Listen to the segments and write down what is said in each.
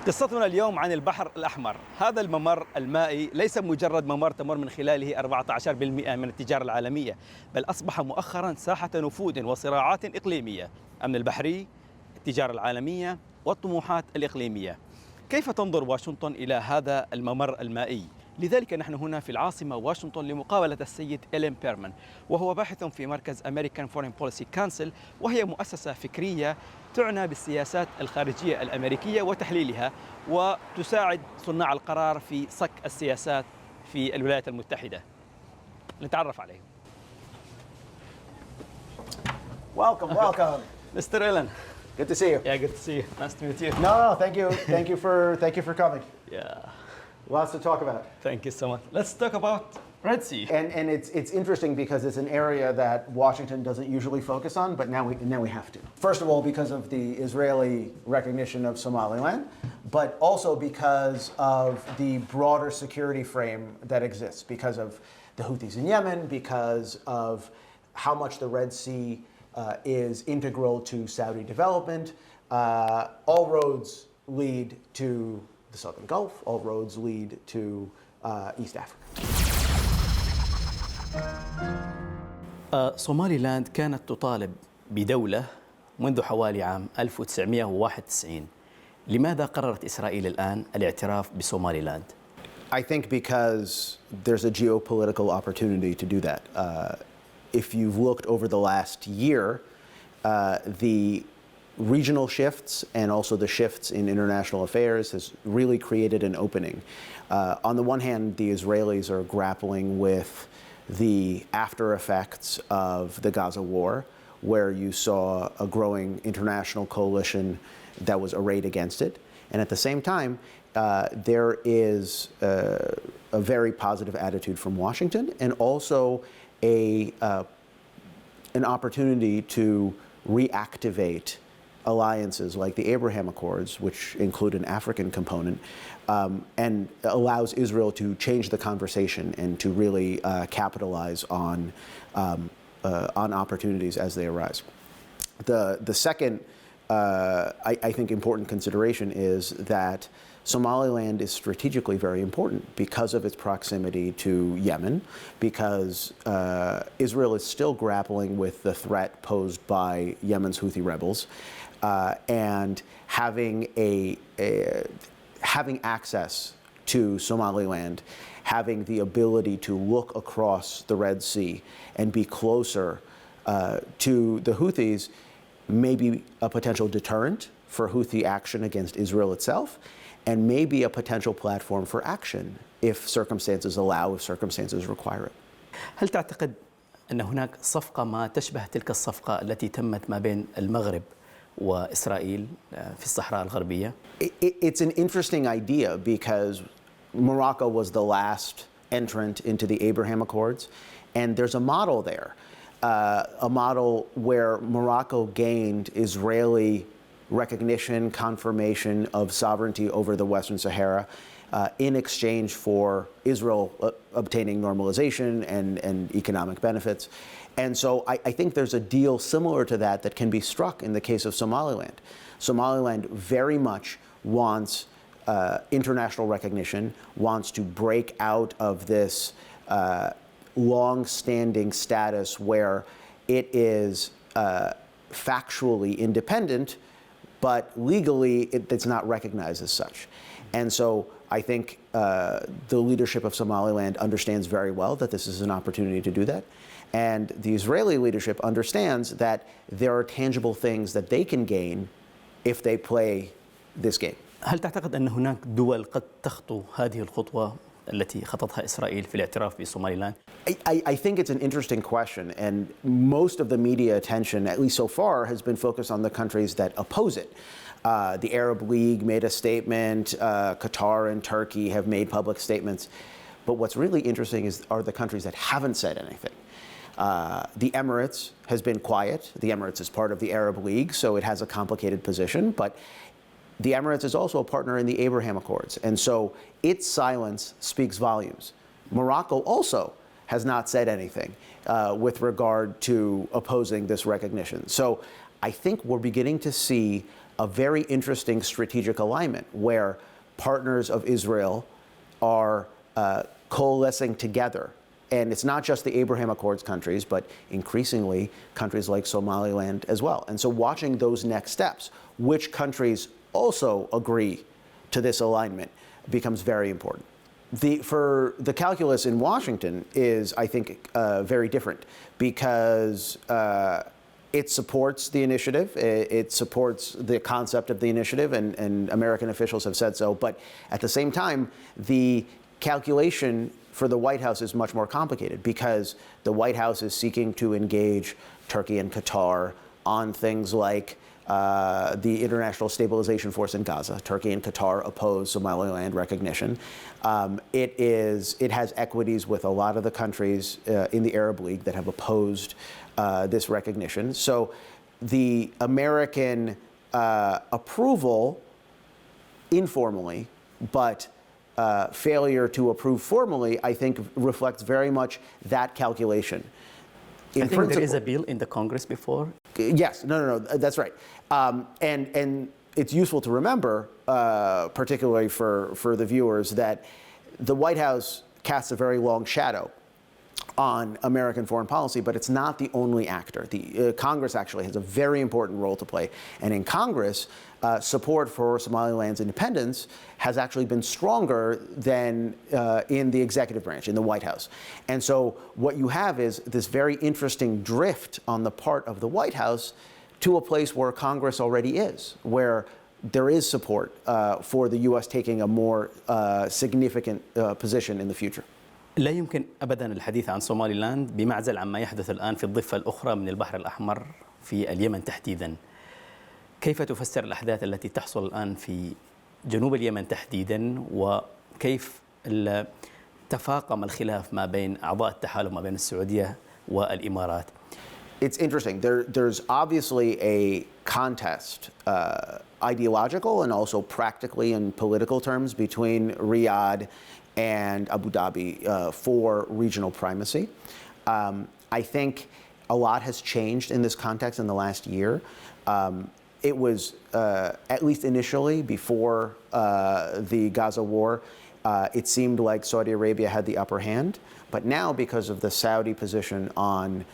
قصتنا اليوم عن البحر الأحمر. هذا الممر المائي ليس مجرد ممر تمر من خلاله 14% من التجارة العالمية، بل أصبح مؤخرا ساحة نفوذ وصراعات إقليمية، أمن البحري، التجارة العالمية والطموحات الإقليمية. كيف تنظر واشنطن إلى هذا الممر المائي؟ لذلك نحن هنا في العاصمة واشنطن لمقابلة السيد إيلان بيرمان، وهو باحث في مركز American Foreign Policy Council، وهي مؤسسة فكرية تعنى بالسياسات الخارجية الأمريكية وتحليلها، وتساعد صناع القرار في صك السياسات في الولايات المتحدة. نتعرف عليه. Welcome. Mr. Ilan. Good to see you. Yeah, good to see you. Nice to meet you. No, thank you for coming. Yeah, Lots to talk about. thank you so much. Let's talk about Red Sea. And it's interesting because it's an area that Washington doesn't usually focus on, but now we have to. First of all, because of the Israeli recognition of Somaliland, but also because of the broader security frame that exists, because of the Houthis in Yemen, because of how much the Red Sea is integral to Saudi development. All roads lead to the Southern Gulf. All roads lead to East Africa. صوماليلاند كانت تطالب بدولة منذ حوالي عام 1991. لماذا قررت إسرائيل الآن الاعتراف بصوماليلاند؟ I think because there's a geopolitical opportunity to do that. If you've looked over the last year, the regional shifts and also the shifts in international affairs has really created an opening. On the one hand, the Israelis are grappling with the after effects of the Gaza war, where you saw a growing international coalition that was arrayed against it. And at the same time, there is a very positive attitude from Washington, and also an opportunity to reactivate alliances like the Abraham Accords, which include an African component, and allows Israel to change the conversation and to really capitalize on opportunities as they arise. The second, I think, important consideration is that Somaliland is strategically very important because of its proximity to Yemen, because Israel is still grappling with the threat posed by Yemen's Houthi rebels, and having access to Somaliland, having the ability to look across the Red Sea and be closer to the Houthis may be a potential deterrent for Houthi action against Israel itself, and may be a potential platform for action if circumstances allow, if circumstances require it. هل تعتقد أن هناك صفقة ما تشبه تلك الصفقة التي تمت ما بين المغرب وإسرائيل في الصحراء الغربية؟ It's an interesting idea because Morocco was the last entrant into the Abraham Accords, and there's a model there, a model where Morocco gained Israeli recognition, confirmation of sovereignty over the Western Sahara in exchange for Israel obtaining normalization and economic benefits. And so I think there's a deal similar to that that can be struck in the case of Somaliland. Somaliland very much wants international recognition, wants to break out of this long-standing status where it is factually independent, but legally it's not recognized as such. And so I think the leadership of Somaliland understands very well that this is an opportunity to do that. And the Israeli leadership understands that there are tangible things that they can gain if they play this game. هل تعتقد أن هناك دول قد تخطو هذه الخطوة التي خطتها إسرائيل في الاعتراف بصوماليلاند؟ I think it's an interesting question, and most of the media attention, at least so far, has been focused on the countries that oppose it. The Arab League made a statement, Qatar and Turkey have made public statements, but what's really interesting are the countries that haven't said anything. The Emirates has been quiet. The Emirates is part of the Arab League, so it has a complicated position, but the Emirates is also a partner in the Abraham Accords, and so its silence speaks volumes. Morocco also has not said anything with regard to opposing this recognition. So I think we're beginning to see a very interesting strategic alignment where partners of Israel are coalescing together. And it's not just the Abraham Accords countries, but increasingly countries like Somaliland as well. And so watching those next steps, which countries also agree to this alignment, becomes very important. For the calculus in Washington is, I think, very different because it supports the initiative, it supports the concept of the initiative, and American officials have said so. But at the same time, the calculation for the White House is much more complicated because the White House is seeking to engage Turkey and Qatar on things like the International Stabilization Force in Gaza. Turkey and Qatar oppose Somaliland recognition. It has equities with a lot of the countries in the Arab League that have opposed this recognition. So the American approval informally, but failure to approve formally, I think reflects very much that calculation. I think there is a bill in the Congress before. Yes, no, that's right. And it's useful to remember, particularly for the viewers, that the White House casts a very long shadow on American foreign policy, but it's not the only actor. The Congress actually has a very important role to play. And in Congress, support for Somaliland's independence has actually been stronger than in the executive branch, in the White House. And so what you have is this very interesting drift on the part of the White House to a place where Congress already is, where there is support for the U.S. taking a more significant position in the future. لا يمكن أبداً الحديث عن سوماليلاند بمعزل عما يحدث الآن في الضفة الأخرى من البحر الأحمر في اليمن تحديداً. كيف تفسر الأحداث التي تحصل الآن في جنوب اليمن تحديداً وكيف تفاقم الخلاف ما بين أعضاء التحالف ما بين السعودية والإمارات؟ It's interesting. There's obviously a contest, ideological and also practically in political terms, between Riyadh and Abu Dhabi for regional primacy. I think a lot has changed in this context in the last year. It was, at least initially, before the Gaza war, it seemed like Saudi Arabia had the upper hand. But now, because of the Saudi position on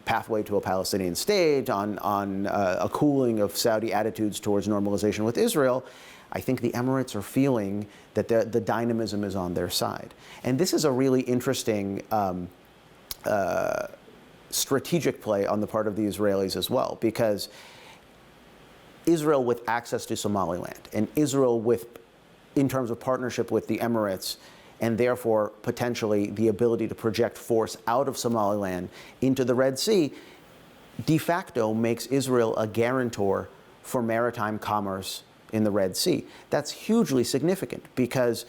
pathway to a Palestinian state, on a cooling of Saudi attitudes towards normalization with Israel, I think the Emirates are feeling that the dynamism is on their side. And this is a really interesting strategic play on the part of the Israelis as well, because Israel with access to Somaliland and Israel in terms of partnership with the Emirates, and therefore potentially the ability to project force out of Somaliland into the Red Sea, de facto makes Israel a guarantor for maritime commerce in the Red Sea. That's hugely significant because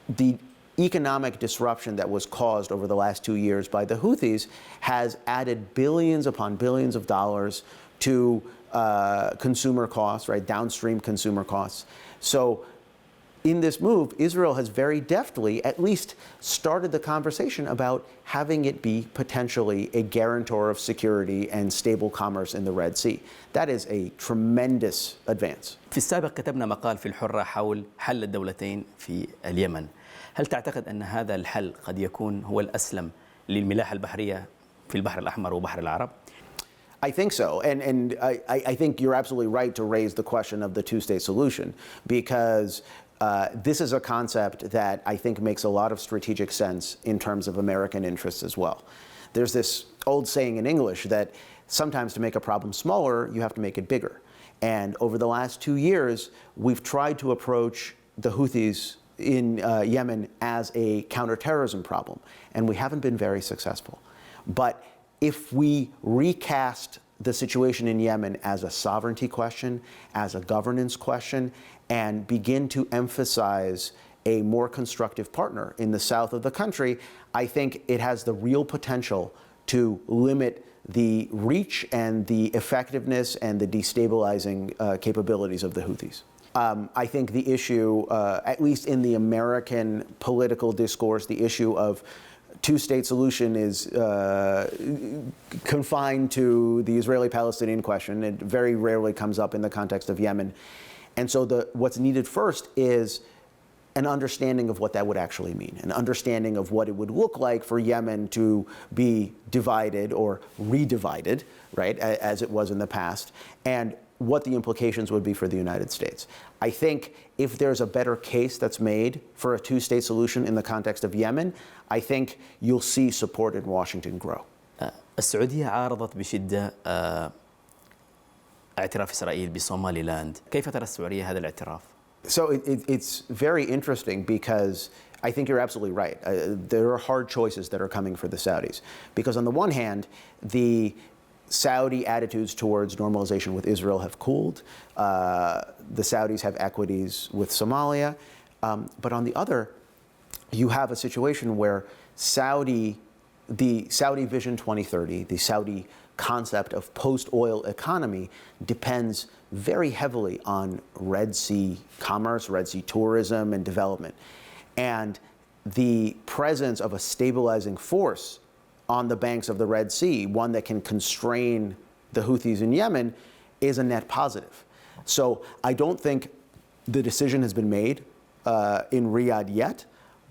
the economic disruption that was caused over the last 2 years by the Houthis has added billions upon billions of dollars to consumer costs, right, downstream consumer costs. So in this move, Israel has very deftly at least started the conversation about having it be potentially a guarantor of security and stable commerce in the Red Sea. That is a tremendous advance. في السابق كتبنا مقال في الحرة حول حل الدولتين في اليمن. هل تعتقد أن هذا الحل قد يكون هو الأسلم للملاحة البحرية في البحر الأحمر وبحر العرب؟ I think so. And I think you're absolutely right to raise the question of the two-state solution, because this is a concept that I think makes a lot of strategic sense in terms of American interests as well. There's this old saying in English that sometimes to make a problem smaller, you have to make it bigger. And over the last 2 years, we've tried to approach the Houthis in Yemen as a counterterrorism problem, and we haven't been very successful. But if we recast the situation in Yemen as a sovereignty question, as a governance question, and begin to emphasize a more constructive partner in the south of the country, I think it has the real potential to limit the reach and the effectiveness and the destabilizing capabilities of the Houthis. I think the issue, at least in the American political discourse, the issue of two-state solution is confined to the Israeli-Palestinian question. It very rarely comes up in the context of Yemen. And so what's needed first is an understanding of what that would actually mean, an understanding of what it would look like for Yemen to be divided or redivided, right, as it was in the past, and what the implications would be for the United States. I think if there's a better case that's made for a two-state solution in the context of Yemen, I think you'll see support in Washington grow. السعودية عارضت بشدة اعتراف إسرائيل بصومالي لاند. كيف ترى السعودية هذا الاعتراف؟ So it's very interesting because I think you're absolutely right. There are hard choices that are coming for the Saudis. Because on the one hand, the Saudi attitudes towards normalization with Israel have cooled. The Saudis have equities with Somalia. But on the other, you have a situation where the Saudi Vision 2030, the Saudi concept of post-oil economy, depends very heavily on Red Sea commerce, Red Sea tourism and development. And the presence of a stabilizing force on the banks of the Red Sea, one that can constrain the Houthis in Yemen, is a net positive. So I don't think the decision has been made in Riyadh yet,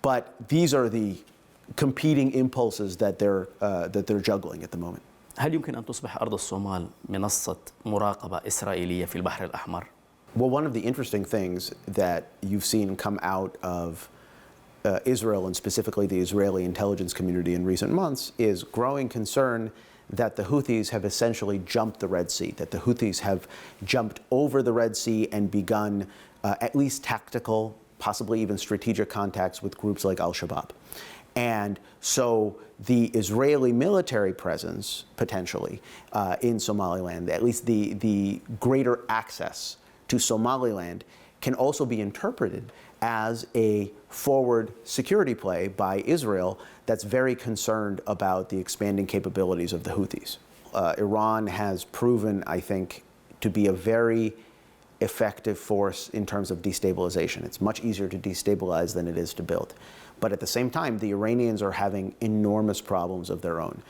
but these are the competing impulses that they're juggling at the moment. هل يمكن أن تصبح أرض الصومال منصة مراقبة إسرائيلية في البحر الأحمر؟ Well, one of the interesting things that you've seen come out of Israel and specifically the Israeli intelligence community in recent months is growing concern that the Houthis have essentially jumped the Red Sea, that the Houthis have jumped over the Red Sea and begun at least tactical, possibly even strategic contacts with groups like Al-Shabaab. And so the Israeli military presence, potentially, in Somaliland, at least the greater access to Somaliland, can also be interpreted as a forward security play by Israel that's very concerned about the expanding capabilities of the Houthis. Iran has proven, I think, to be a very effective force in terms of destabilization. It's much easier to destabilize than it is to build. But at the same time, the Iranians are having enormous problems of their own.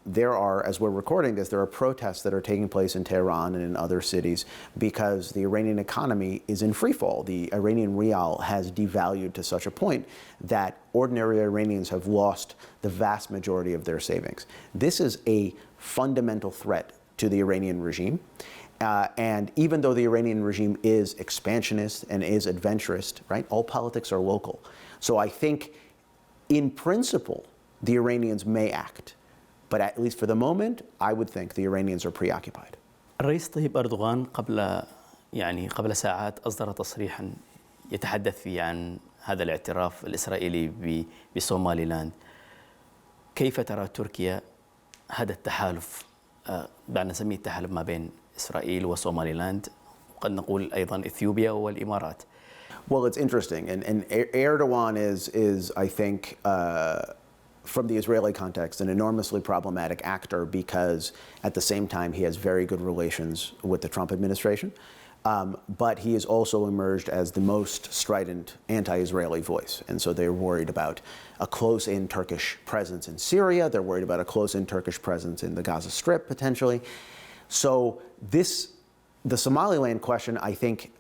There are, as we're recording this, there are protests that are taking place in Tehran and in other cities because the Iranian economy is in freefall. The Iranian rial has devalued to such a point that ordinary Iranians have lost the vast majority of their savings. This is a fundamental threat to the Iranian regime. And even though the Iranian regime is expansionist and is adventurist, right, all politics are local. So I think, in principle, the Iranians may act. But at least for the moment, I would think the Iranians are preoccupied. الرئيس طيب أردوغان قبل ساعات أصدر تصريحا يتحدث فيه عن هذا الاعتراف الإسرائيلي بصومالي لاند. كيف ترى تركيا هذا التحالف دعنا نسميه التحالف ما بين إسرائيل وصومالي لاند وقد نقول أيضا إثيوبيا والإمارات؟ Well, it's interesting, and Erdogan is I think, from the Israeli context, an enormously problematic actor because at the same time he has very good relations with the Trump administration, but he has also emerged as the most strident anti-Israeli voice, and so they're worried about a close-in Turkish presence in Syria, they're worried about a close-in Turkish presence in the Gaza Strip, potentially. So the Somaliland question, I think,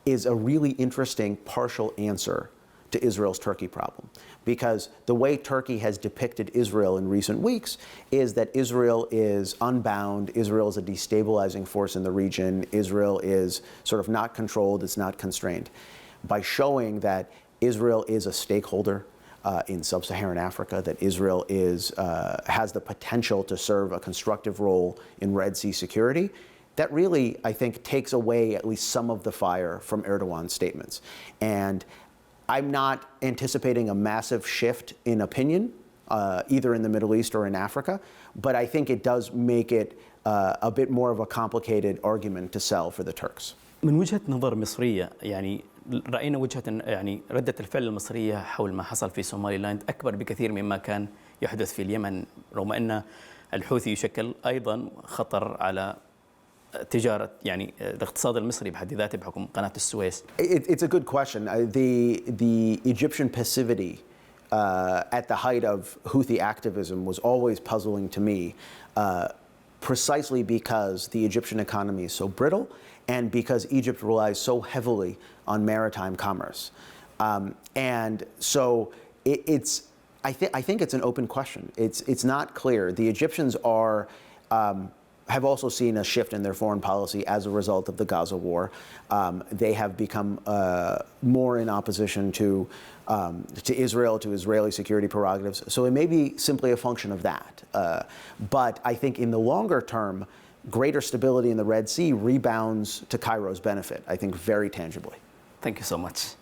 is a really interesting partial answer to Israel's Turkey problem. Because the way Turkey has depicted Israel in recent weeks is that Israel is unbound, Israel is a destabilizing force in the region, Israel is sort of not controlled, it's not constrained. By showing that Israel is a stakeholder in sub-Saharan Africa, that Israel has the potential to serve a constructive role in Red Sea security, that really, I think, takes away at least some of the fire from Erdogan's statements. And I'm not anticipating a massive shift in opinion, either in the Middle East or in Africa, but I think it does make it a bit more of a complicated argument to sell for the Turks. من وجهة نظر مصرية رأينا ردة الفعل المصرية حول ما حصل في صومالي لاند أكبر بكثير مما كان يحدث في اليمن، رغم أن الحوثي يشكل أيضا خطر على تجارة الاقتصاد المصري بحد ذاته بحكم قناة السويس. It's a good question. The Egyptian passivity at the height of Houthi activism was always puzzling to me, precisely because the Egyptian economy is so brittle and because Egypt relies so heavily on maritime commerce. And so I think it's an open question. It's not clear. The Egyptians have also seen a shift in their foreign policy as a result of the Gaza war. They have become more in opposition to Israel, to Israeli security prerogatives. So it may be simply a function of that. But I think in the longer term, greater stability in the Red Sea rebounds to Cairo's benefit, I think very tangibly. Thank you so much.